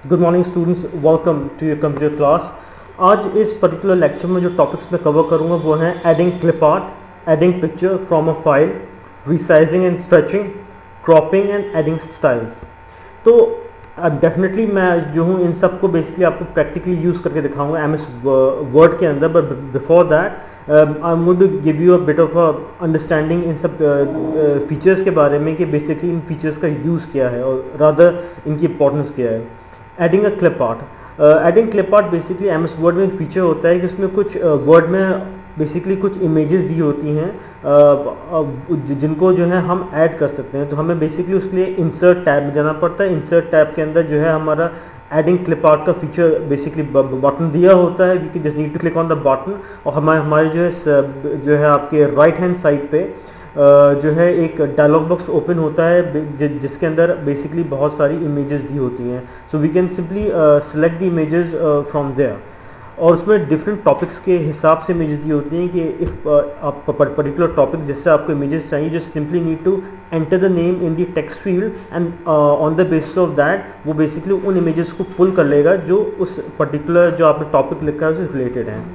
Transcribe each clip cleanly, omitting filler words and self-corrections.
Good morning students, welcome to your computer class. आज इस particular lecture में जो टॉपिक्स मैं कवर करूंगा वो हैं adding clip art, adding picture from a file, resizing and stretching, cropping and adding styles. तो डेफिनेटली मैं जो हूँ इन सब को बेसिकली आपको प्रैक्टिकली यूज़ करके दिखाऊंगा MS वर्ड के अंदर। But before that I am going to give you a bit of understanding इन सब फीचर्स के बारे में कि बेसिकली इन फीचर्स का यूज़ क्या है और रादर इनकी इंपॉर्टेंस क्या है। Adding a clip art, adding clip art basically MS Word में एक फीचर होता है कि इसमें कुछ वर्ड में बेसिकली कुछ इमेजेस दी होती हैं जिनको जो है हम ऐड कर सकते हैं। तो हमें बेसिकली उसके लिए इंसर्ट टैब में जाना पड़ता है। इंसर्ट टैब के अंदर जो है हमारा एडिंग क्लिप आर्ट का फीचर बेसिकली बटन दिया होता है कि just need to click on the button और हमारे जो है आपके राइट हैंड साइड पे जो है एक डायलॉग बॉक्स ओपन होता है जिसके अंदर बेसिकली बहुत सारी इमेजेस दी होती हैं। So we can simply select the images from there और उसमें डिफरेंट टॉपिक्स के हिसाब से इमेजेस दी होती हैं कि इफ आप पर्टिकुलर टॉपिक जिससे आपको इमेजेस चाहिए, जो simply need to enter the name in the text field and on the basis of that वो बेसिकली उन इमेजेस को पुल कर लेगा जो उस पर्टिकुलर जो आपने टॉपिक लिखा है उससे रिलेटेड हैं।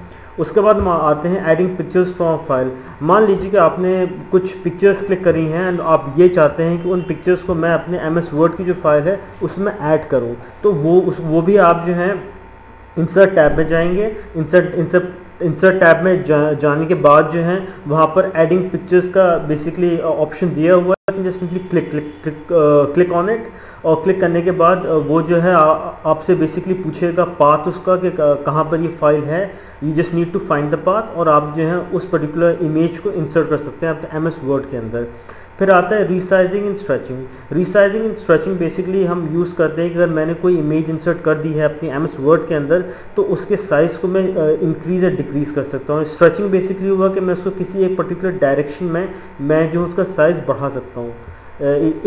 उसके बाद हम आते हैं एडिंग पिक्चर्स फ्रॉम फाइल। मान लीजिए कि आपने कुछ पिक्चर्स क्लिक करी हैं एंड आप ये चाहते हैं कि उन पिक्चर्स को मैं अपने MS वर्ड की जो फाइल है उसमें ऐड करूं, तो वो भी आप जो है इंसर्ट टैब में जाएंगे। इंसर्ट टैब में जाने के बाद जो है वहाँ पर एडिंग पिक्चर्स का बेसिकली ऑप्शन दिया हुआ है। Just simply click on it और क्लिक करने के बाद वो जो है आपसे बेसिकली पूछेगा पाथ उसका कि कहाँ पर ये फाइल है। You just need to find the path और आप जो है उस पर्टिकुलर इमेज को इंसर्ट कर सकते हैं आपके MS वर्ड के अंदर। फिर आता है resizing and stretching. Resizing and stretching basically हम यूज़ करते हैं कि अगर मैंने कोई इमेज इंसर्ट कर दी है अपनी MS वर्ड के अंदर तो उसके साइज़ को मैं इंक्रीज़ या डिक्रीज़ कर सकता हूँ। स्ट्रेचिंग बेसिकली हुआ कि मैं उसको किसी एक पर्टिकुलर डायरेक्शन में मैं जो उसका साइज़ बढ़ा सकता हूँ।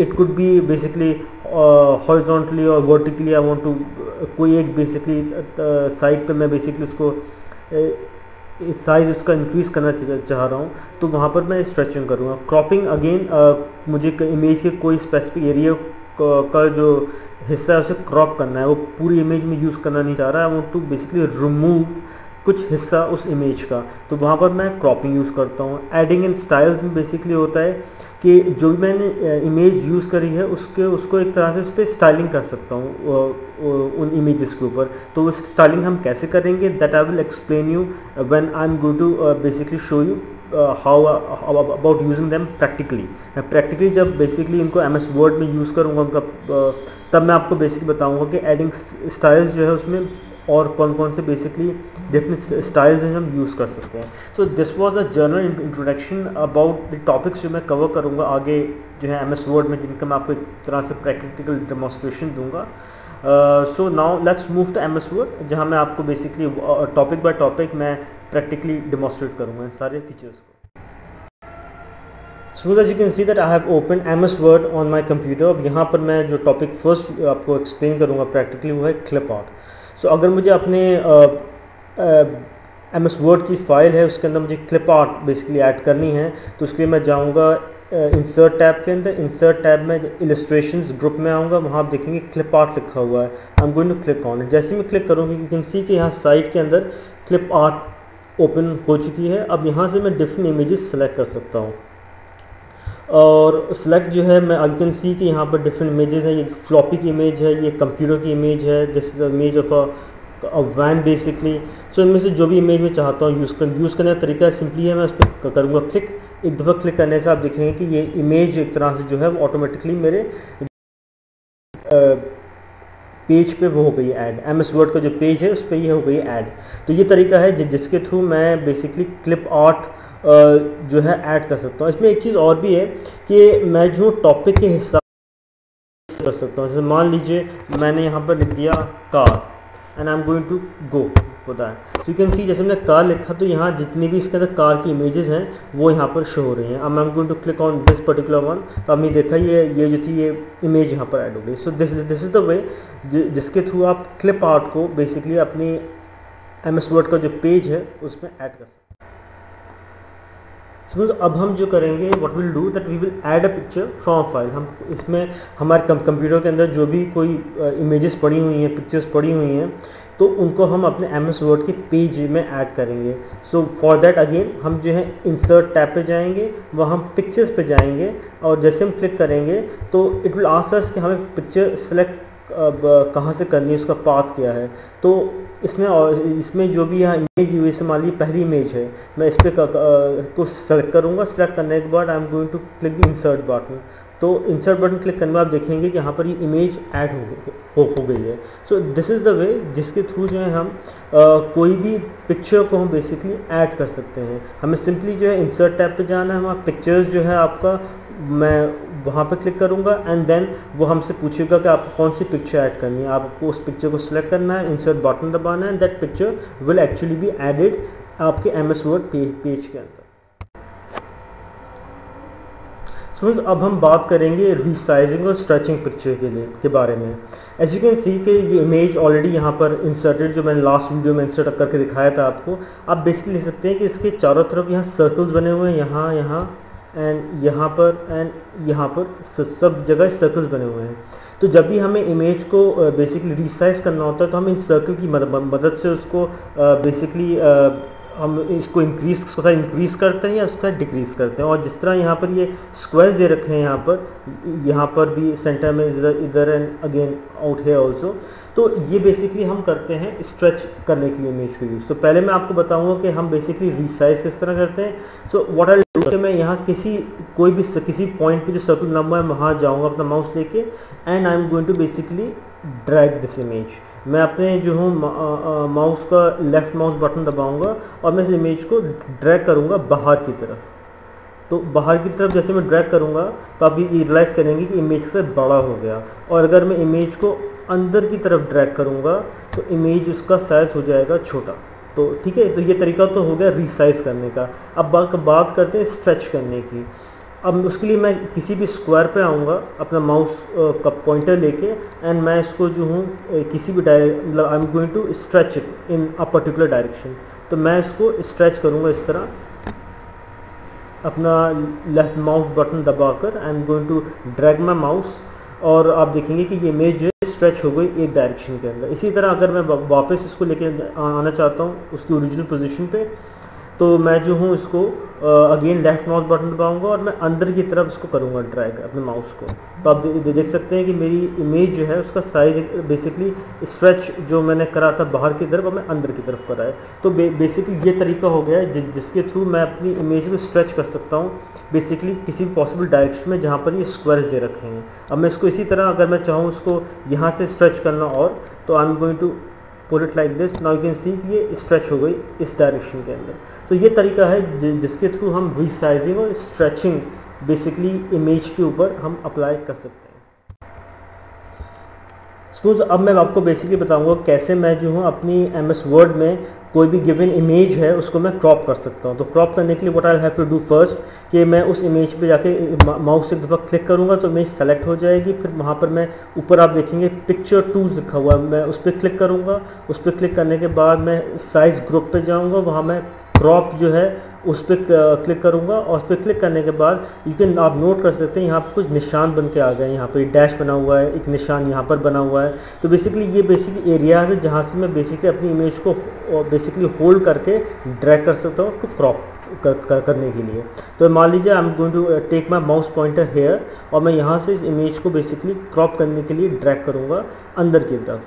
It could be basically horizontally और वर्टिकली। आई वांट टू कोई एक बेसिकली साइड पे मैं बेसिकली उसको साइज़ उसका इंक्रीज़ करना चाह रहा हूँ तो वहाँ पर मैं स्ट्रेचिंग करूँगा। क्रॉपिंग अगेन मुझे इमेज के कोई स्पेसिफिक एरिया का जो हिस्सा है उसे क्रॉप करना है, वो पूरी इमेज में यूज़ करना नहीं चाह रहा है। I want to basically remove कुछ हिस्सा उस इमेज का, तो वहाँ पर मैं क्रॉपिंग यूज़ करता हूँ। एडिंग एंड स्टाइल्स में बेसिकली होता है कि जो भी मैंने इमेज यूज़ करी है उसको एक तरह से उस पर स्टाइलिंग कर सकता हूँ उन इमेजेस के ऊपर। तो वो स्टाइलिंग हम कैसे करेंगे that I will explain you when I am going to basically show you how about using them practically जब बेसिकली इनको MS वर्ड में यूज़ करूँगा उनका तब मैं आपको बेसिकली बताऊँगा कि एडिंग स्टाइल्स जो है उसमें और कौन कौन से बेसिकली डिफरेंट स्टाइल्स हैं हम यूज़ कर सकते हैं। So this was a general introduction about the topics जो मैं कवर करूँगा आगे जो है MS वर्ड में, जिनका मैं आपको एक तरह से प्रैक्टिकल डेमोन्स्ट्रेशन दूंगा। So now let's move to MS Word, जहाँ मैं आपको बेसिकली टॉपिक बाय टॉपिक मैं प्रैक्टिकली डेमोन्स्ट्रेट करूँगा इन सारे फीचर्स को। So that you can see that I have opened MS Word on my computer। अब यहाँ पर मैं जो टॉपिक फर्स्ट आपको एक्सप्लेन करूँगा प्रैक्टिकली वो है क्लिप आर्ट। सो अगर मुझे अपने MS वर्ड की फाइल है उसके अंदर मुझे क्लिप आर्ट बेसिकली ऐड करनी है तो उसके लिए मैं जाऊँगा इंसर्ट टैब के अंदर। इंसर्ट टैब में इलस्ट्रेशंस ग्रुप में आऊँगा, वहाँ आप देखेंगे क्लिप आर्ट लिखा हुआ है। I am going to click on it. जैसे मैं क्लिक करूँगी यू कैन सी कि यहाँ साइड के अंदर क्लिप आर्ट ओपन हो चुकी है। अब यहाँ से मैं डिफरेंट इमेजेस सेलेक्ट कर सकता हूँ और सेलेक्ट जो है मैं आई कैन सी कि यहाँ पर डिफरेंट इमेजेस हैं। ये फ्लॉपी की इमेज है, ये कंप्यूटर की इमेज है, this is image of a van basically. So इनमें से जो भी इमेज मैं चाहता हूँ यूज़ करने का तरीका सिंपली है, मैं उस पर करूँगा क्लिक। एक दफ़ा क्लिक करने से आप देखेंगे कि ये इमेज एक तरह से जो है वो ऑटोमेटिकली मेरे पेज पे वो हो गई ऐड। MS वर्ड का जो पेज है उस पर ये हो गई ऐड। तो ये तरीका है जिसके थ्रू मैं बेसिकली क्लिप आर्ट जो है ऐड कर सकता हूँ। इसमें एक चीज़ और भी है कि मैं जो टॉपिक के हिसाब से कर सकता हूँ। जैसे मान लीजिए मैंने यहाँ पर लिख दिया car and I am going to go होता है। सो यू कैन सी जैसे मैंने कार लिखा तो यहाँ जितनी भी इसके अंदर कार की इमेजेस हैं वो यहाँ पर शो हो रही हैं। अब I am going to click on this particular one. तो आपने देखा ये जो थी ये इमेज यहाँ पर ऐड हो गई। So this is the way जिसके थ्रू आप क्लिप आर्ट को बेसिकली अपनी MS वर्ड का जो पेज है उसमें ऐड कर सकते हैं। सपोज अब हम जो करेंगे what will do that we will add a picture from a file. हम इसमें हमारे कंप्यूटर के अंदर जो भी कोई इमेजेस पड़ी हुई हैं, पिक्चर्स पड़ी हुई हैं, तो उनको हम अपने MS वर्ड के पेज में ऐड करेंगे। सो फॉर दैट अगेन हम जो है इंसर्ट टैब पे जाएंगे, वहाँ हम पिक्चर्स पे जाएंगे और जैसे हम क्लिक करेंगे तो इट विल आस्क अस कि हमें पिक्चर सेलेक्ट कहाँ से करनी है, उसका पाथ क्या है। तो इसमें जो भी यहाँ इमेज हुई से मान लीजिए पहली इमेज है, मैं इस पर को सेलेक्ट करूँगा। सेलेक्ट करने के बाद I am going to click the insert button. तो इंसर्ट बटन क्लिक करने में आप देखेंगे कि यहाँ पर ये इमेज ऐड हो गई है। So this is the way जिसके थ्रू जो है हम कोई भी पिक्चर को हम बेसिकली ऐड कर सकते हैं। हमें सिंपली जो है इंसर्ट टैब पे जाना है, वहाँ पिक्चर्स जो है आपका, मैं वहाँ पे क्लिक करूँगा एंड देन वो हमसे पूछेगा कि आपको कौन सी पिक्चर ऐड करनी है। आपको उस पिक्चर को सिलेक्ट करना है, इंसर्ट बटन दबाना है and that picture will actually be added आपके MS वर्ड पेज के अंदर। अब हम बात करेंगे रीसाइजिंग और स्ट्रेचिंग पिक्चर के बारे में। एज यू कैन सी कि ये इमेज ऑलरेडी यहाँ पर इंसर्टेड, जो मैंने लास्ट वीडियो में इंसर्ट करके दिखाया था आपको। आप बेसिकली लिख सकते हैं कि इसके चारों तरफ यहाँ सर्कल्स बने हुए हैं, यहाँ एंड यहाँ पर सब जगह सर्कल्स बने हुए हैं। तो जब भी हमें इमेज को बेसिकली रीसाइज करना होता है तो हम इन सर्कल की मदद से उसको बेसिकली हम इसको इंक्रीज करते हैं या उसका डिक्रीज करते हैं। और जिस तरह यहाँ पर ये स्क्वायर दे रखे हैं, यहाँ पर भी सेंटर में इधर एंड अगेन आउट है ऑल्सो। तो ये बेसिकली हम करते हैं स्ट्रेच करने के लिए इमेज को यूज़। तो पहले मैं आपको बताऊंगा कि हम बेसिकली रीसाइज किस तरह करते हैं। सो व्हाट आई डू कि मैं यहाँ किसी पॉइंट पे जो सर्कल लंबा है वहाँ जाऊँगा अपना माउस लेके and I am going to basically drag this image. मैं अपने जो हूँ माउस का लेफ्ट माउस बटन दबाऊंगा और मैं इस इमेज को ड्रैग करूँगा बाहर की तरफ। तो बाहर की तरफ जैसे मैं ड्रैग करूँगा तो आप ये रियलाइज़ करेंगे कि इमेज से बड़ा हो गया। और अगर मैं इमेज को अंदर की तरफ ड्रैग करूँगा तो इमेज उसका साइज हो जाएगा छोटा। तो ठीक है, तो ये तरीका तो हो गया रीसाइज करने का। अब बात करते हैं स्ट्रेच करने की। अब उसके लिए मैं किसी भी स्क्वायर पे आऊँगा अपना माउस का पॉइंटर लेके एंड मैं इसको जो हूँ किसी भी I am going to stretch it in a particular direction. तो मैं इसको स्ट्रेच करूँगा इस तरह, अपना लेफ्ट माउस बटन दबाकर I am going to drag my mouse और आप देखेंगे कि ये इमेज जो है स्ट्रेच हो गई एक डायरेक्शन के अंदर। इसी तरह अगर मैं वापस इसको लेके आना चाहता हूँ उसकी ओरिजिनल पोजीशन पे, तो मैं जो हूँ इसको अगेन लेफ्ट माउस बटन दबाऊंगा और मैं अंदर की तरफ इसको करूँगा ड्रैग अपने माउस को। तो आप देख सकते हैं कि मेरी इमेज जो है उसका साइज बेसिकली स्ट्रेच जो मैंने करा था बाहर की तरफ और मैं अंदर की तरफ करा है। तो बेसिकली ये तरीका हो गया है जिसके थ्रू मैं अपनी इमेज को स्ट्रेच कर सकता हूँ बेसिकली किसी भी पॉसिबल डायरेक्शन में जहाँ पर ये स्क्वायर दे रखे हैं। अब मैं इसको इसी तरह अगर मैं चाहूँ उसको यहाँ से स्ट्रेच करना और, तो I am going to put it like this. Now you can see कि ये स्ट्रेच हो गई इस डायरेक्शन के अंदर। तो ये तरीका है जिसके थ्रू हम रीसाइजिंग और स्ट्रेचिंग बेसिकली इमेज के ऊपर हम अप्लाई कर सकते हैं। सपोज अब मैं आपको बेसिकली बताऊंगा कैसे मैं जो हूँ अपनी MS वर्ड में कोई भी गिवन इमेज है उसको मैं क्रॉप कर सकता हूँ। तो क्रॉप करने के लिए what I have to do first कि मैं उस इमेज पे जाके माउस से एक दफ़ा क्लिक करूँगा तो इमेज सेलेक्ट हो जाएगी। फिर वहाँ पर मैं ऊपर आप देखेंगे पिक्चर टूल्स लिखा हुआ है, मैं उस पर क्लिक करूँगा। उस पर क्लिक करने के बाद मैं साइज़ ग्रुप पे जाऊँगा, वहाँ मैं क्रॉप जो है उस पर क्लिक करूँगा और उस पर क्लिक करने के बाद आप नोट कर सकते हैं यहाँ पर कुछ निशान बन के आ गए। यहाँ पर डैश बना हुआ है, एक निशान यहाँ पर बना हुआ है। तो बेसिकली ये बेसिकली एरियाज है जहाँ से मैं बेसिकली अपनी इमेज को बेसिकली होल्ड करके ड्रैग कर सकता हूँ टू क्रॉप करने के लिए। तो मान लीजिए I am going to take my mouse pointer here और मैं यहाँ से इस इमेज को बेसिकली क्रॉप करने के लिए ड्रैग करूँगा अंदर की तरफ।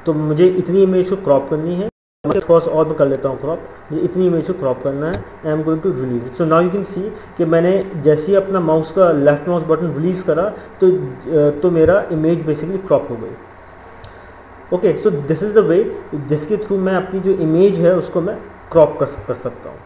तो मुझे इतनी इमेज को क्रॉप करनी है, थोड़ा सा और मैं कर लेता हूँ क्रॉप। मुझे इतनी इमेज को क्रॉप करना है, I am going to release it. So now you can see कि मैंने जैसे ही अपना माउस का लेफ्ट माउस बटन रिलीज करा तो मेरा इमेज बेसिकली क्रॉप हो गई। Okay, so this is the way जिसके थ्रू मैं अपनी जो इमेज है उसको मैं क्रॉप कर सकता हूँ।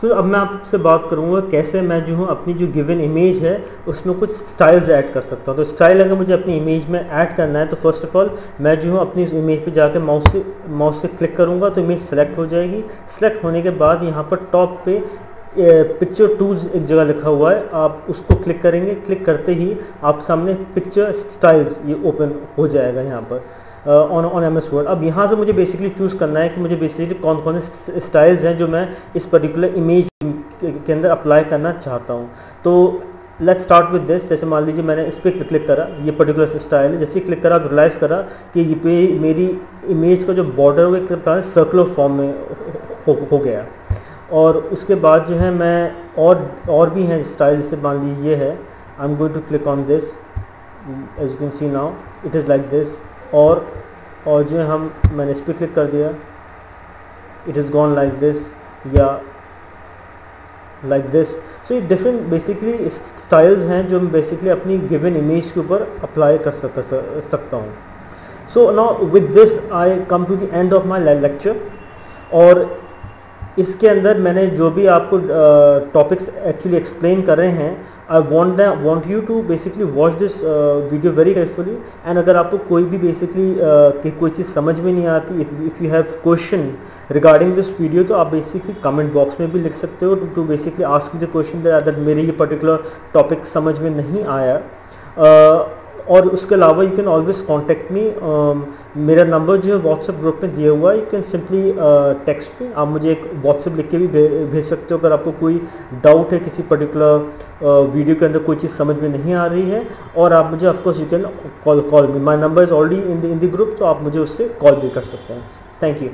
तो अब मैं आपसे बात करूँगा कैसे मैं जो हूँ अपनी जो गिवन इमेज है उसमें कुछ स्टाइल्स ऐड कर सकता हूँ। तो स्टाइल अगर मुझे अपनी इमेज में ऐड करना है तो फर्स्ट ऑफ ऑल मैं जो हूँ अपनी इमेज पे जाकर माउस से क्लिक करूँगा तो इमेज सेलेक्ट हो जाएगी। सेलेक्ट होने के बाद यहाँ पर टॉप पे पिक्चर टूल्स एक जगह लिखा हुआ है, आप उसको क्लिक करेंगे। क्लिक करते ही आप सामने पिक्चर स्टाइल्स ये ओपन हो जाएगा यहाँ पर। On MS word. अब यहाँ से मुझे बेसिकली चूज़ करना है कि मुझे बेसिकली कौन कौन से स्टाइल्स हैं जो मैं इस पर्टिकुलर इमेज के अंदर अप्लाई करना चाहता हूँ। तो लेट्स स्टार्ट विद दिस। जैसे मान लीजिए मैंने इस पर क्लिक करा, ये पर्टिकुलर स्टाइल है। जैसे क्लिक करा, रियलाइज़ करा कि ये पे मेरी इमेज का जो बॉर्डर वो एक तरह से सर्कुलर फॉर्म में हो गया। और उसके बाद जो है मैं और भी हैं स्टाइल, जैसे मान लीजिए ये है, I am going to click on this, as you can see now it is like this. और जो है मैंने इस पर क्लिक कर दिया, it is gone like this या लाइक दिस। सो ये डिफरेंट बेसिकली स्टाइल्स हैं जो मैं बेसिकली अपनी गिवन इमेज के ऊपर अप्लाई कर सकता हूँ। So now with this I come to the end of my lecture. और इसके अंदर मैंने जो भी आपको टॉपिक्स एक्चुअली एक्सप्लेन कर रहे हैं, I want you to basically watch this video very carefully. And अगर आपको कोई भी बेसिकली कोई चीज़ समझ में नहीं आती, if you have question regarding this video, तो आप बेसिकली कमेंट बॉक्स में भी लिख सकते हो to basically ask the question that मेरे ये पर्टिकुलर टॉपिक समझ में नहीं आया। और उसके अलावा you can always contact me. मेरा नंबर जो है व्हाट्सएप ग्रुप में दिया हुआ है, you can simply text me. आप मुझे एक व्हाट्सएप लिख के भी भेज सकते हो अगर आपको कोई डाउट है किसी पर्टिकुलर वीडियो के अंदर कोई चीज़ समझ में नहीं आ रही है। और आप मुझे of course you can call me, my number is already in the group, तो आप मुझे उससे कॉल भी कर सकते हैं। Thank you.